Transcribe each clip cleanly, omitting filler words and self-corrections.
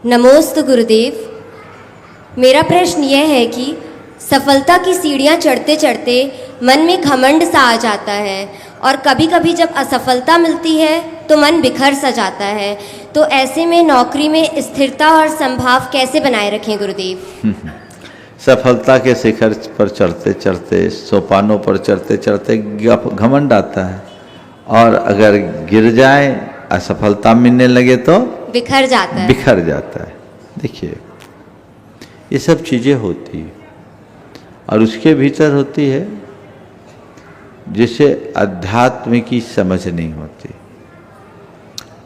नमोस्तु गुरुदेव। मेरा प्रश्न यह है कि सफलता की सीढ़ियाँ चढ़ते चढ़ते मन में घमंड सा आ जाता है और कभी कभी जब असफलता मिलती है तो मन बिखर सा जाता है, तो ऐसे में नौकरी में स्थिरता और संभाव कैसे बनाए रखें गुरुदेव? सफलता के शिखर पर चढ़ते चढ़ते, सोपानों पर चढ़ते चढ़ते घमंड आता है, और अगर गिर जाए, असफलता मिलने लगे तो बिखर जाता है। देखिए, ये सब चीज़ें होती हैं और उसके भीतर होती है जिसे अध्यात्म की समझ नहीं होती।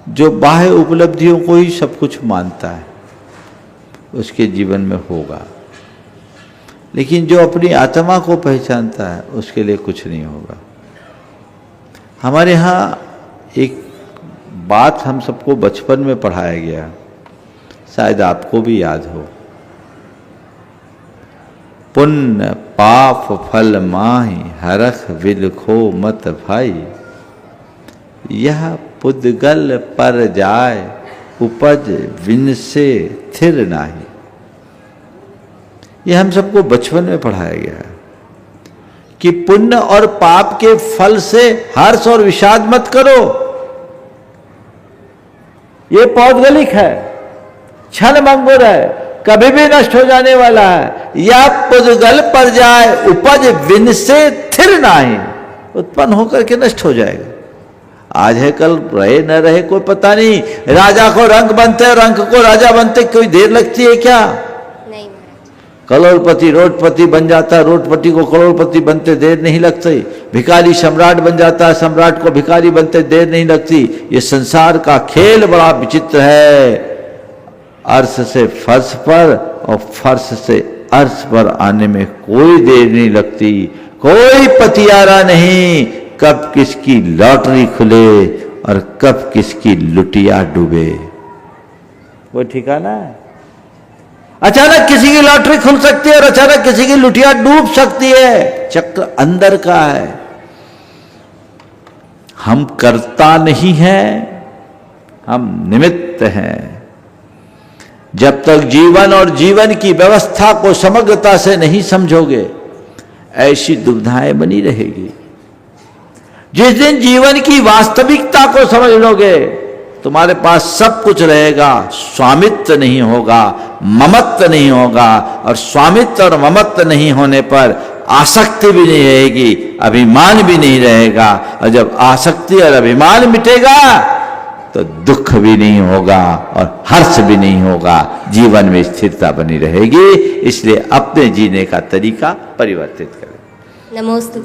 जो बाह्य उपलब्धियों को ही सब कुछ मानता है उसके जीवन में होगा, लेकिन जो अपनी आत्मा को पहचानता है उसके लिए कुछ नहीं होगा। हमारे यहाँ एक बात हम सबको बचपन में पढ़ाया गया, शायद आपको भी याद हो। पुण्य पाप फल माहि हरख विलखो मत भाई, यह पुद्गल पर जाय उपज विन से थिर नाही। यह हम सबको बचपन में पढ़ाया गया है कि पुण्य और पाप के फल से हर्ष और विषाद मत करो, ये पौद्गलिक है, क्षण भंगुर है, कभी भी नष्ट हो जाने वाला है। या पुद्गल पर जाए उपज विन से थिर नाही, उत्पन्न होकर के नष्ट हो जाएगा। आज है कल रहे न रहे कोई पता नहीं। राजा को रंग बनते, रंग को राजा बनते कोई देर लगती है क्या? नहीं। करोड़पति रोडपति बन जाता है, रोडपति को करोड़पति बनते देर नहीं लगती। भिखारी सम्राट बन जाता है, सम्राट को भिखारी बनते देर नहीं लगती। ये संसार का खेल बड़ा विचित्र है। अर्श से फर्श पर और फर्श से अर्श पर आने में कोई देर नहीं लगती, कोई पतियारा नहीं कब किसकी लॉटरी खुले और कब किसकी लुटिया डूबे, वो ठिकाना है। अचानक किसी की लॉटरी खुल सकती है और अचानक किसी की लुटिया डूब सकती है। चक्र अंदर का है। हम कर्ता नहीं हैं, हम निमित्त हैं। जब तक जीवन और जीवन की व्यवस्था को समग्रता से नहीं समझोगे, ऐसी दुविधाएं बनी रहेगी। जिस दिन जीवन की वास्तविकता को समझ लोगे, तुम्हारे पास सब कुछ रहेगा, स्वामित्व नहीं होगा, ममत्व नहीं होगा। और स्वामित्व और ममत्व नहीं होने पर आसक्ति भी नहीं रहेगी, अभिमान भी नहीं रहेगा। और जब आसक्ति और अभिमान मिटेगा तो दुख भी नहीं होगा और हर्ष भी नहीं होगा, जीवन में स्थिरता बनी रहेगी। इसलिए अपने जीने का तरीका परिवर्तित करें। नमोस्तु।